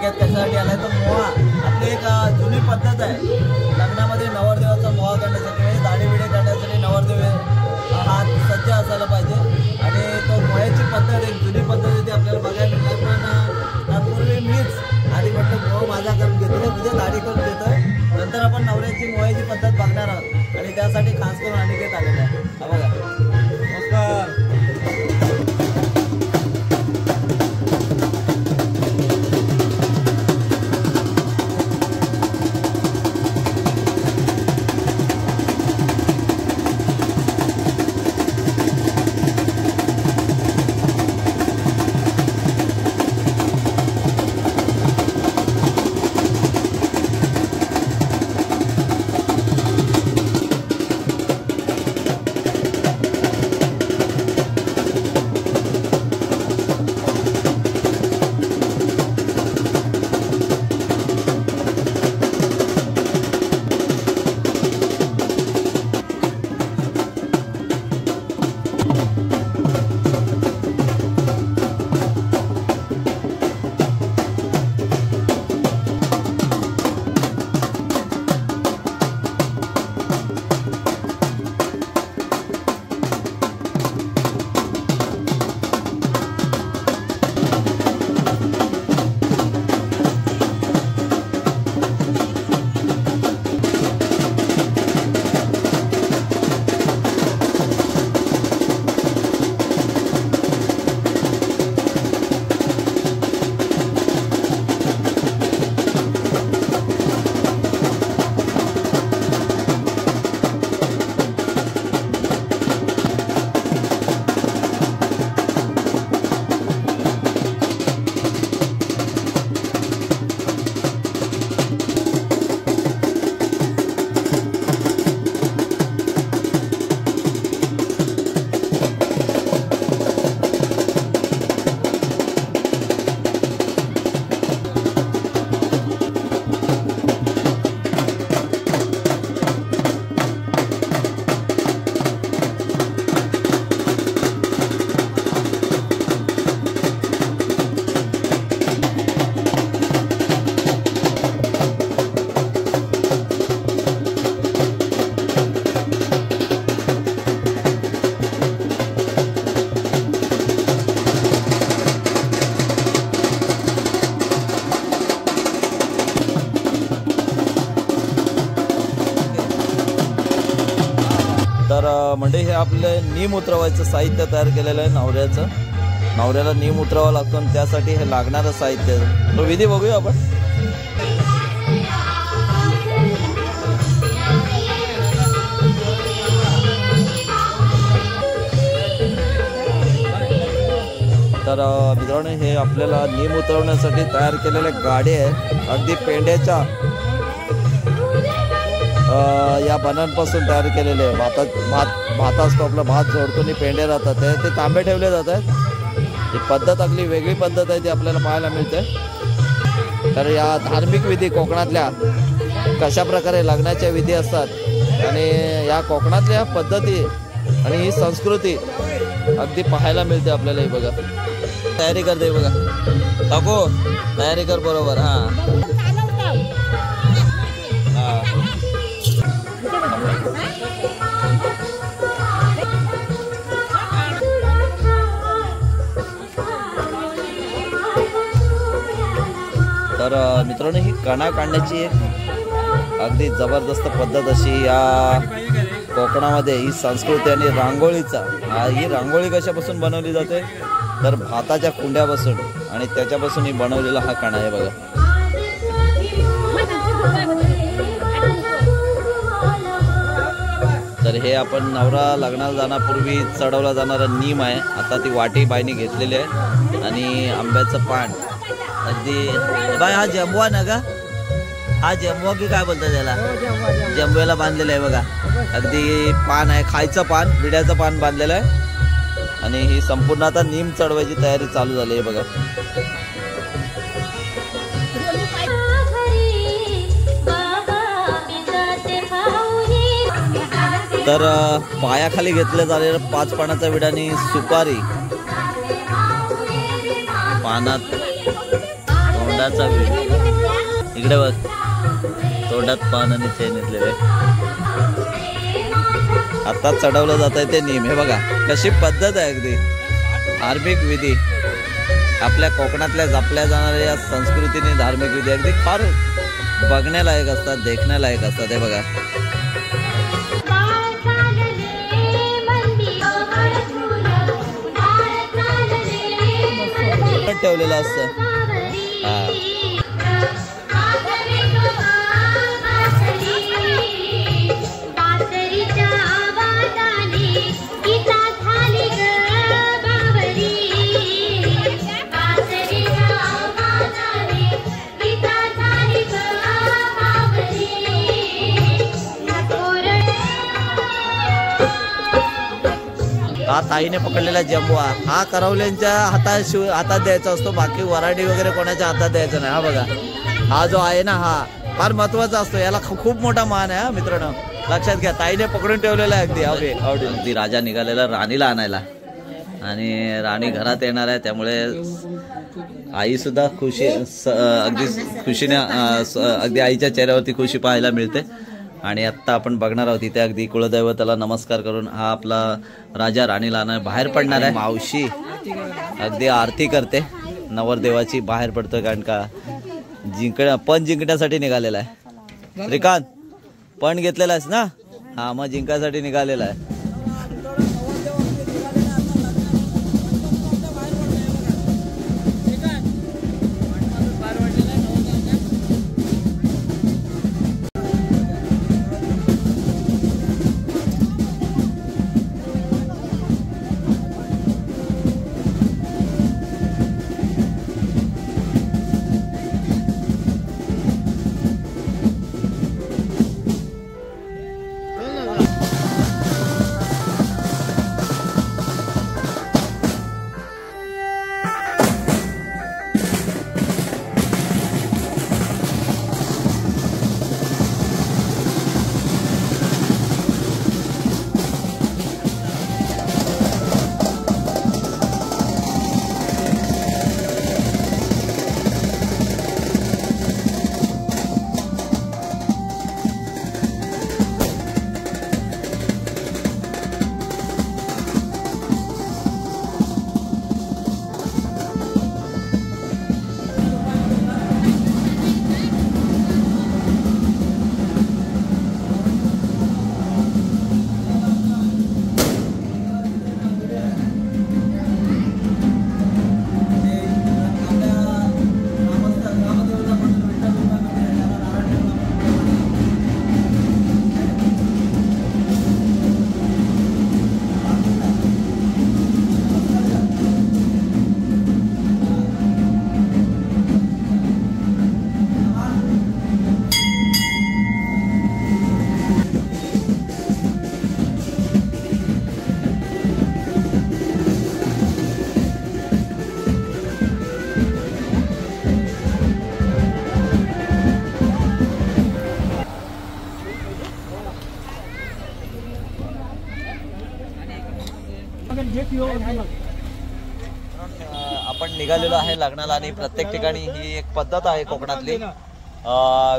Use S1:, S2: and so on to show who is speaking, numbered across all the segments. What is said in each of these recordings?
S1: बघूयात कशासाठी आलाय. तर मोहा आपली एक जुनी पद्धत आहे लग्नामध्ये नवरदेवाचा मोहा करण्यासाठी, म्हणजे दाढी बिडी करण्यासाठी नवरदेव हा सज्ज असायला पाहिजे. आणि तो मोह्याची पद्धत एक जुनी पद्धत ती आपल्याला बघायला मिळते. पण त्यापूर्वी मीच आधी म्हटलं मोह माझा करून घेतलं, म्हणजे दाढी करून घेतोय. नंतर आपण नवऱ्याची मोह्याची पद्धत बघणार आहोत आणि त्यासाठी खास करून अनिकेत आलेला आहे. हा बघा. नमस्कार.
S2: तर म्हणजे हे आपलं नीम उतरवायचं साहित्य तयार केलेलं आहे नवऱ्याचं. नवऱ्याला नीम उतरवावं लागतो आणि त्यासाठी हे लागणारं साहित्य तो विधी बघूया आपण. तर मित्रांनो हे आपल्याला नीम उतरवण्यासाठी तयार केलेल्या गाडी आहे. अगदी पेंड्याच्या या बनांपासून तयार केलेले आहे. भात असतो आपला, भात जोडतो आणि पेंडे राहतात ते तांबे ठेवले जातात. ही पद्धत अगदी वेगळी पद्धत आहे ती आपल्याला पाहायला मिळते. तर या धार्मिक विधी कोकणातल्या कशा प्रकारे लग्नाच्या विधी असतात आणि या कोकणातल्या पद्धती आणि ही संस्कृती अगदी पाहायला मिळते आपल्याला. ही बघा तयारी करते बघा काकू, तयारी कर बरोबर. हां तर मित्रांनो ही कणा काढण्याची एक अगदी जबरदस्त पद्धत अशी या कोकणामध्ये ही संस्कृती. आणि रांगोळीचा ही रांगोळी कशापासून बनवली जाते तर भाताच्या कुंड्यापासून आणि त्याच्यापासून ही बनवलेला हा कणा आहे बघा. तर हे आपण नवरा लग्नाला जाण्यापूर्वी चढवला जाणारा नीम आहे. आता ती वाटी बाईने घेतलेली आहे आणि आंब्याचं पान अगदी बाय. हा जंबवा ना का, हा जंबवा की काय बोलतात त्याला, जंबव्याला बांधलेलं आहे बघा. अगदी पान आहे, खायचं पान, विड्याचं पान बांधलेलं आहे आणि ही संपूर्ण आता नीम चढवायची तयारी चालू झाली आहे बघा. तर पायाखाली घेतलं झालेलं 5 पानाचा विडा आणि सुपारी पानात
S1: वडाचा इकडे बघ, तोंडात पान आणि चेन घेतलेले. आता चढवलं जात आहे ते नियम. हे बघा कशी पद्धत आहे, अगदी धार्मिक विधी. आपल्या कोकणातल्या जपल्या जाणाऱ्या या संस्कृतीने धार्मिक विधी अगदी फार बघण्यालायक असतात, देखण्यालायक असतात. हे बघा ठेवलेलं असतं. हा ताईने पकडलेला जंबुआ हा करवल्यांच्या हातात द्यायचा असतो. बाकी वराडी वगैरे कोणाच्या हातात द्यायचा नाही. हा बघा, हा जो आहे ना, हा फार महत्वाचा असतो. याला खूप मोठा मान आहे. हा मित्रांनो, लक्षात घ्या. ताईने पकडून ठेवलेला आहे अगदी. अगदी राजा निघालेला राणीला आणायला, आणि राणी घरात येणार आहे. त्यामुळे आई सुद्धा खुशी, अगदी खुशीने, अगदी आईच्या चेहऱ्यावरती खुशी पाहायला मिळते. आणि आत्ता आपण बघणार आहोत इथे अगदी कुलदैवताला नमस्कार करून हा आपला राजा राणीला बाहेर पडणार आहे. मावशी अगदी आरती करते नवरदेवाची, बाहेर पडतोय कारण का पण जिंकण्यासाठी निघालेला आहे. श्रीकांत पण घेतलेला आहेस ना? हा, मग जिंकायसाठी निघालेला आहे. आपण निघालेलो आहे लग्नाला, आणि प्रत्येक ठिकाणी ही एक पद्धत आहे कोकणातली,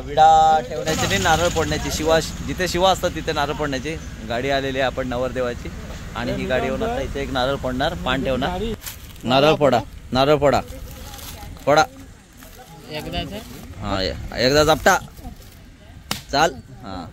S1: विडा ठेवण्याची आणि नारळ फोडण्याची. जिथे शिवा असतात तिथे नारळ फोडण्याची गाडी आलेली आहे आपण नवरदेवाची. आणि ही गाडी येऊन आता इथे एक नारळ फोडणार, पान ठेवणार. नारळ फोडा, नारळ फोडा, फोडा हा, एकदा जापटा चाल. हा,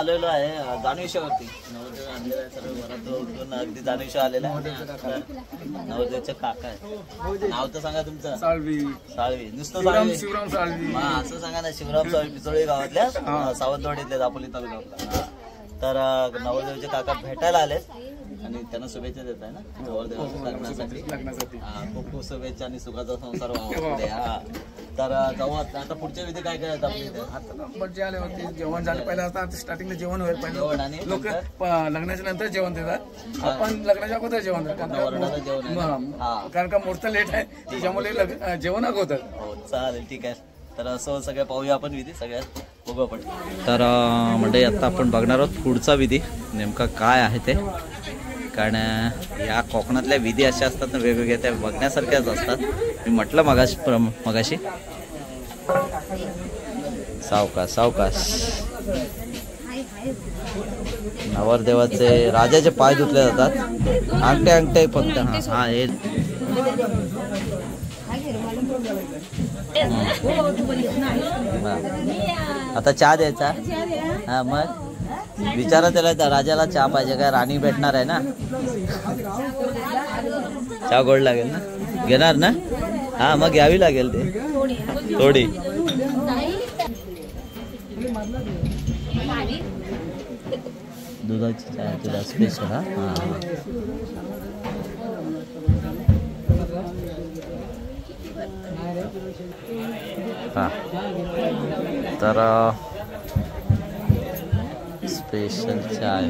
S1: आलेलो आहे जाणवेश्वरती. नवरदेव आणलेला आहे सर्व घरातून अगदी जाणीवशिवाय आलेला आहे. नवरदेवचे काका आहे. नाव तर सांगा तुमचं.
S3: साळवी.
S1: नुसतं साळवी.
S3: शिवराम साळवी.
S1: असं सांगा ना. शिवराम साळवी पिचोळी गावातल्या सावंतवाडीतल्या दापोली तालुका आपला. तर नवरदेवचे काका भेटायला आले आणि त्यांना शुभेच्छा देत आहे ना नवरदेवाच्या लग्नासाठी. खूप खूप शुभेच्छा आणि सुखाचा संसार व्हावा पुढे. तर जाऊ आता पुढच्या विधी काय काय आपल्या इथे.
S3: आता बर्थडे आले होते, जेवण झालं. पहिलं आता स्टार्टिंगला जेवण होईल.
S1: जेवण आणि
S3: लोक लग्नाच्या नंतर जेवण देतात, आपण लग्नाच्या अगोदर जेवण देतात. कारण का मुहूर्त लेट आहे त्याच्यामुळे जेवण अगोदर.
S1: हो चालेल ठीक आहे. तर असं सगळं पाहूया आपण विधी सगळ्यात बघू आपण. तर म्हणजे आता आपण बघणार आहोत पुढचा विधी नेमका काय आहे ते. कारण या कोकणातल्या विधी अशा असतात ना वेगवेगळ्या, त्या बघण्यासारख्याच असतात. मी म्हटलं मगाशी सावकाश नवरदेवाचे राजाचे पाय धुतले जातात. अंगठे फक्त. हा हे आता चहा द्यायचा. हा मग विचारा त्याला राजाला चहा पाहिजे काय. राणी भेटणार आहे ना. चहा गोड लागेल ना. घेणार ना. हा मग घ्यावी लागेल ते थोडी. दुधाची चहा तुला स्पेशल. हा हा तर स्पेशल चाय.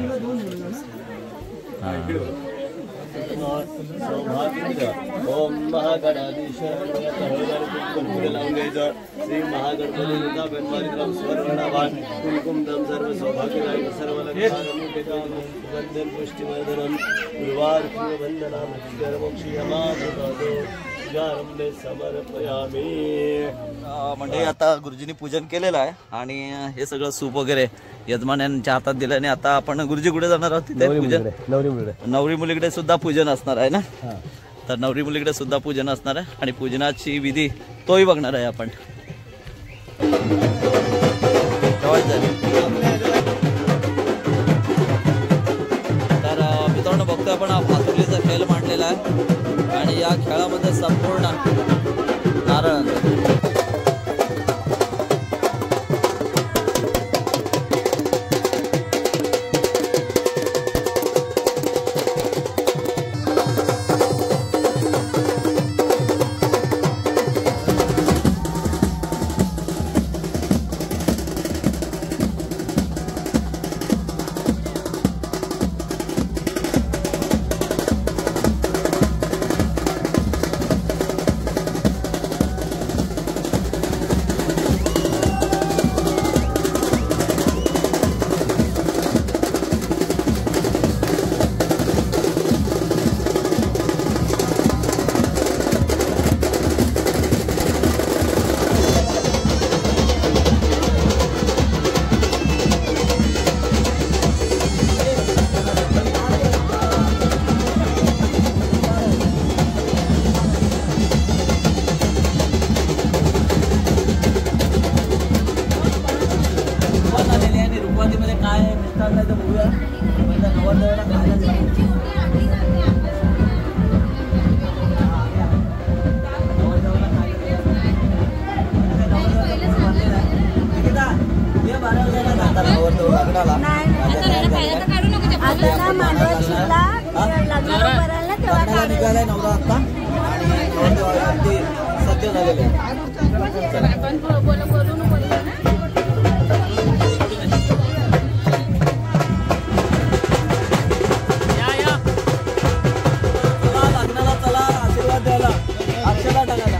S1: ओम महागणाधीश श्री महागणपती स्वर्णवान कुमकुमदम सर्व सौभाग्यदायी सर्व लक्ष्मी पुष्टिवर्धनम गुरुवार म्हणजे आता गुरुजींनी पूजन केलेलं आहे आणि हे सगळं सूप वगैरे यजमानांच्या हातात दिलं. आणि आता आपण गुरुजी कुठे जाणार आहोत तिथे पूजन. नवरी मुलीकडे सुद्धा पूजन असणार आहे ना. तर नवरी मुलीकडे सुद्धा पूजन असणार आहे आणि पूजनाची विधी तोही बघणार आहे आपण. तर मित्रांनो बघतोय आपण हा भातुकलीचा खेळ मांडलेला आहे आणि या खेळामध्ये संपूर्ण नारळ निघालाय नवरा आता आणि सत्य झालेले. लग्नाला चला आशीर्वाद द्यायला अक्षरा टाकायला.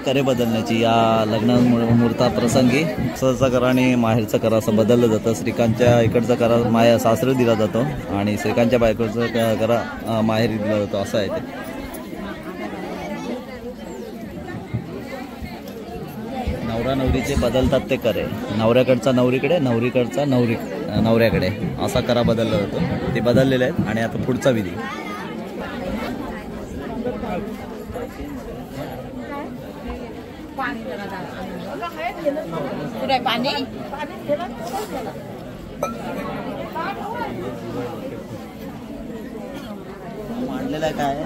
S2: करे बदलण्याची या लग्न मुहूर्ता प्रसंगी सहचा करा आणि माहेरचा करा असं बदललं जातं. श्रीकांतच्या इकडचा करा माया सासरी दिला जातो आणि श्रीकांतच्या बायकोचा करा माहेरी दिला जातो असं आहे ते. नवरा नवरीचे बदलतात ते करे. नवऱ्याकडचा नवरीकडे, नवरीकडचा नवऱ्याकडे असा करा बदलला जातो. ते बदललेले आहेत. आणि आता पुढचा विधी मांडलेला काय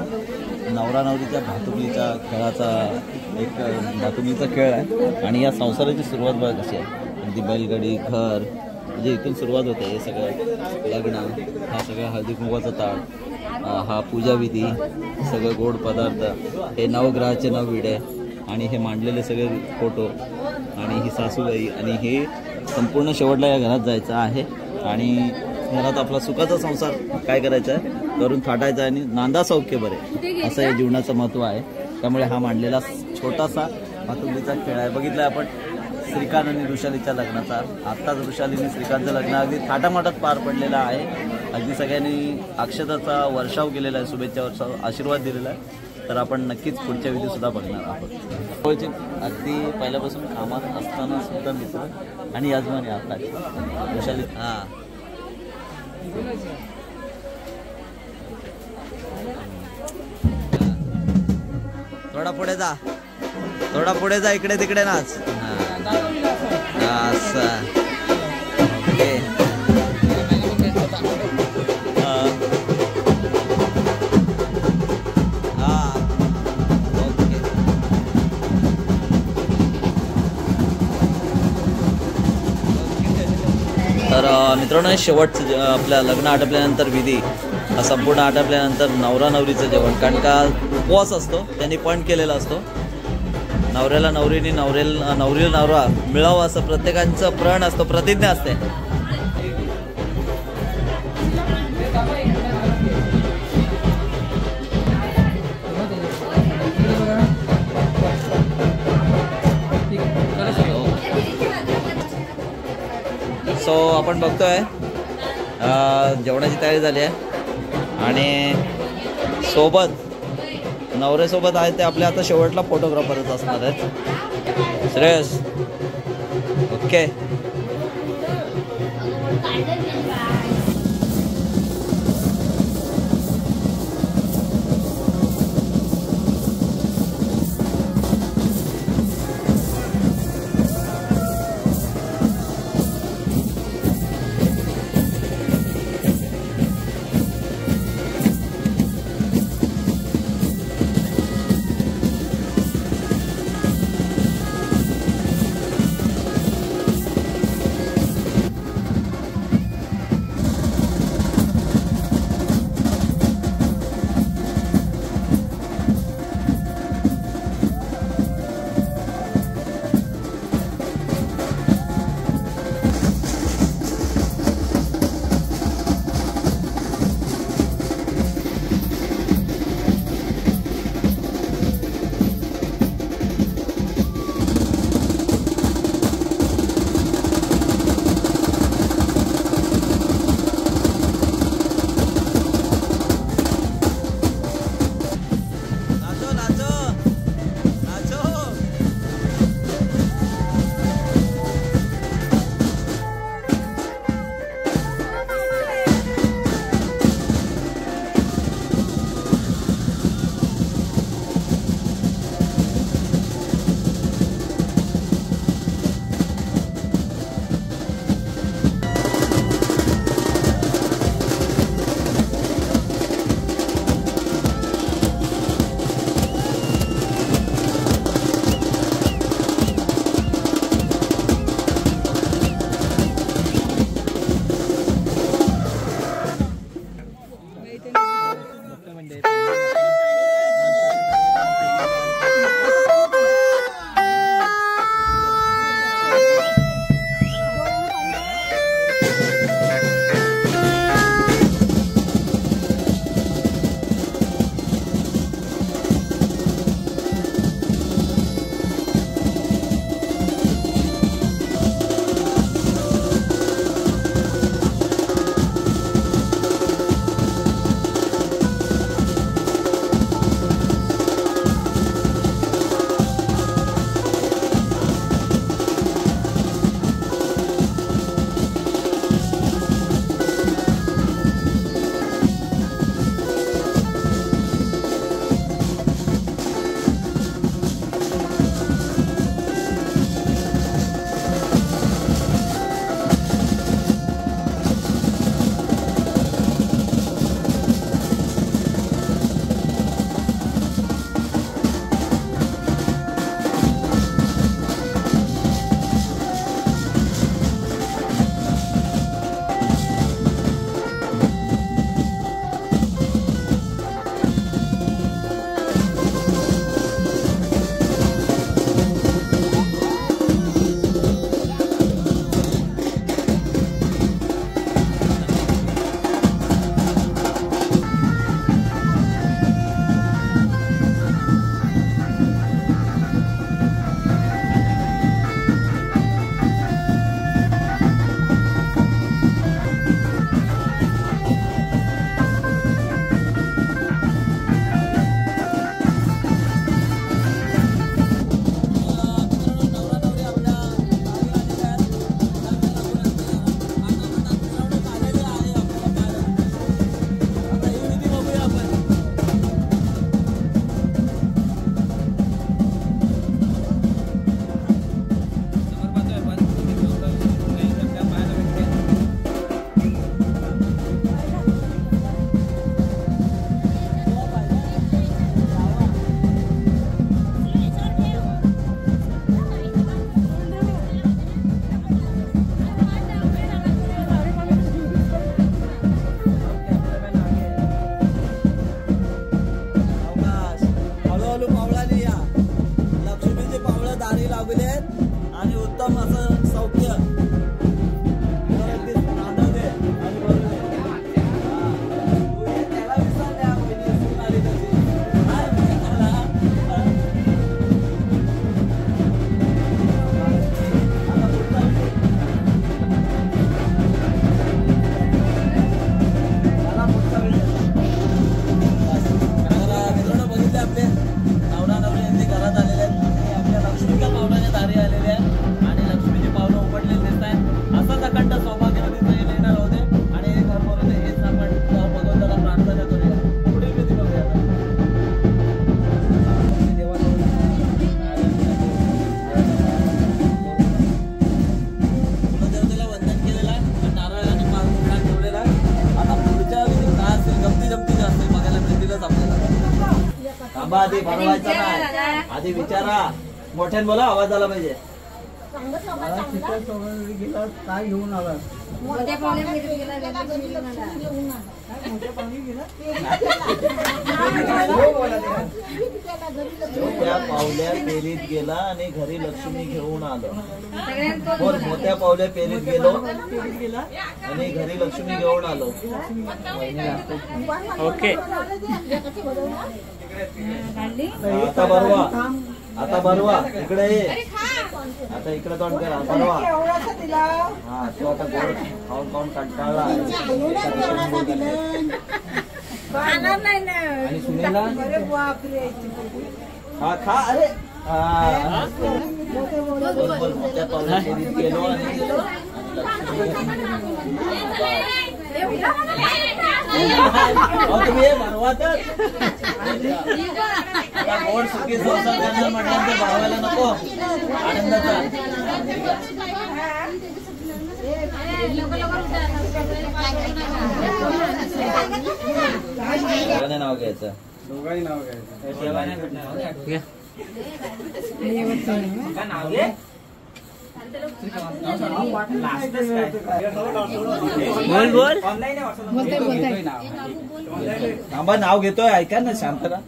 S1: नवरा नवरीच्या भातुकलीच्या खेळाचा एक भातुकलीचा खेळ आहे आणि या संसाराची सुरुवात बघा कशी आहे. अगदी बैलगाडी घर म्हणजे इथून सुरुवात होते. हे सगळं लग्न, हा सगळं हळदी कुंकवाचा ताट, हा पूजाविधी, सगळं गोड पदार्थ, हे नवग्रहाचे नवविडे आणि हे मांडलेले सगळे फोटो आणि ही सासूबाई आणि हे संपूर्ण शेवटला या घरात जायचं आहे आणि घरात आपला सुखाचा संसार काय करायचा आहे करून थाटायचा आणि नांदा सौख्य बरे असं या जीवनाचं महत्त्व आहे. त्यामुळे हा मांडलेला छोटासा भातुकलीचा खेळ आहे. बघितलं आपण श्रीकांत आणि ऋषालीच्या लग्नाचा. आत्ताच ऋषालीने श्रीकांतचं लग्न अगदी थाटामाटात पार पडलेलं आहे. अगदी सगळ्यांनी अक्षताचा वर्षाव केलेला आहे, शुभेच्छा वर्षाव, आशीर्वाद दिलेला आहे. तर आपण नक्कीच पुढच्या विधीसुद्धा बघणार आहोत. अगदी पहिल्यापासून कामात असताना सुद्धा मित्र आणि यजमानी आता ऋषाली. हां थोडा पुढे जा, थोडा पुढे जा, इकडे तिकडे नाच. असं ओके. तर मित्रांनो, शेवटचं आपल्या लग्न आटपल्यानंतर विधी हा संपूर्ण आटपल्यानंतर नवरा नवरीचं जेवण, कारण का उपवास असतो, त्यांनी पण केलेला असतो. नवऱ्याला नवरीने नवरीला नवरा मिळावं असं प्रत्येकांचं प्रण असतो, प्रतिज्ञा असते. सो आपण बघतोय जेवणाची तयारी झाली आहे आणि सोबत नवऱ्यासोबत आहेत ते आपले आता शेवटला फोटोग्राफरच असणार आहेत. श्रेयस ओके. थांबा, आधी बनवायचं नाही, आधी विचारा. मोठ्याने बोला, आवाज आला पाहिजे.
S4: काय घेऊन आला
S5: मोठ्या पाहुण्या गेला
S1: मोठ्या पावल्या पेरीत गेला आणि घरी लक्ष्मी घेऊन आलो. बोल, मोठ्या पावल्या पेरीत गेलो आणि घरी लक्ष्मी घेऊन आलो.
S2: ओके.
S1: आता बरवा, आता बरवा, इकडे ये. आता इकडे तोंड करा, बरवा. हा, तो आता गोड खाऊन खाऊन कंटाळला. आणि सुनेला हा खा. अरे हा, बोल, मोठ्या पावल्या पेरीत गेलो आणि तुम्ही हे भरवा तर आता गोड सुखी संसार करणार म्हटल्यानंतर भरवायला नको आनंदाचा. नाव घ्यायचं,
S3: दोघांनी नाव घ्यायचं.
S2: बोल बोल.
S1: थांबा, नाव घेतोय, ऐका ना, शांत राहा.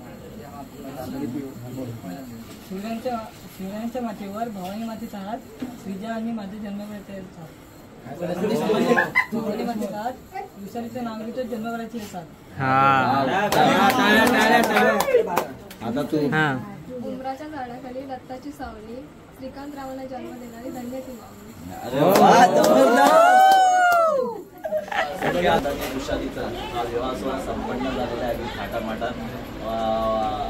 S4: शिवरायांच्या मातेवर भवानी मातेचा हात, श्रीजा आणि माझे जन्मवेळेचे साथ. भवानी मातेचा हात, विषारीचं नाव घेतो, जन्मवेळेचे साथ.
S1: आता तू
S5: उमराच्या झाडाखाली दत्ताची सावली, श्रीकांत रावाला जन्म देणारी धन्य ती माऊली.
S1: अरे वा, जबरदस्त. सगळ्या आदानी विषारीचा हा विवाह सोहळा संपन्न झालेला आहे. अगदी थाटामाटात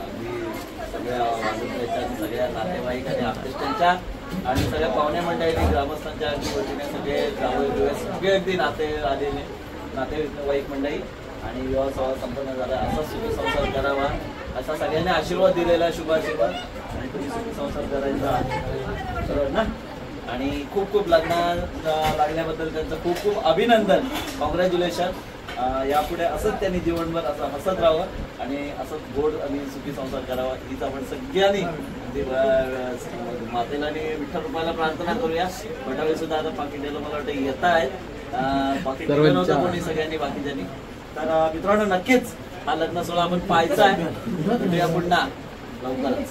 S1: अगदी सगळ्या वाजवण्याच्या, सगळ्या नातेवाईक आणि आर्टिस्टांच्या आणि सगळ्या पाहुण्या मंडळींनी, ग्रामस्थांच्या अगदी वतीने सगळे जावई सगळे अगदी नाते आलेले नातेवाईक मंडळी आणि विवाह सोहळा संपन्न झाला. असा सुखी संसार करावा असा सगळ्यांनी आशीर्वाद दिलेला, शुभाशीर्वाद. आणि तुम्ही सुखी संसार करायचा, बरोबर ना. आणि खूप खूप लग्न लागल्याबद्दल त्यांचं खूप खूप अभिनंदन, कॉंग्रॅच्युलेशन. यापुढे असंच त्यांनी जीवनभर असं हसत राहावं आणि असंच गोड आणि सुखी संसार करावा हीच आपण सगळ्यांनी मातेला आणि विठ्ठल रुपाला प्रार्थना करूया. बटावे सुद्धा आता पाकिटाला मला वाटतं येत आहेत, पाकिट नव्हतं कोणी सगळ्यांनी बाकीच्यांनी. तर मित्रांनो, नक्कीच हा लग्न सोहळा आपण पाहायचा आहे. भेटूया पुन्हा लवकरच.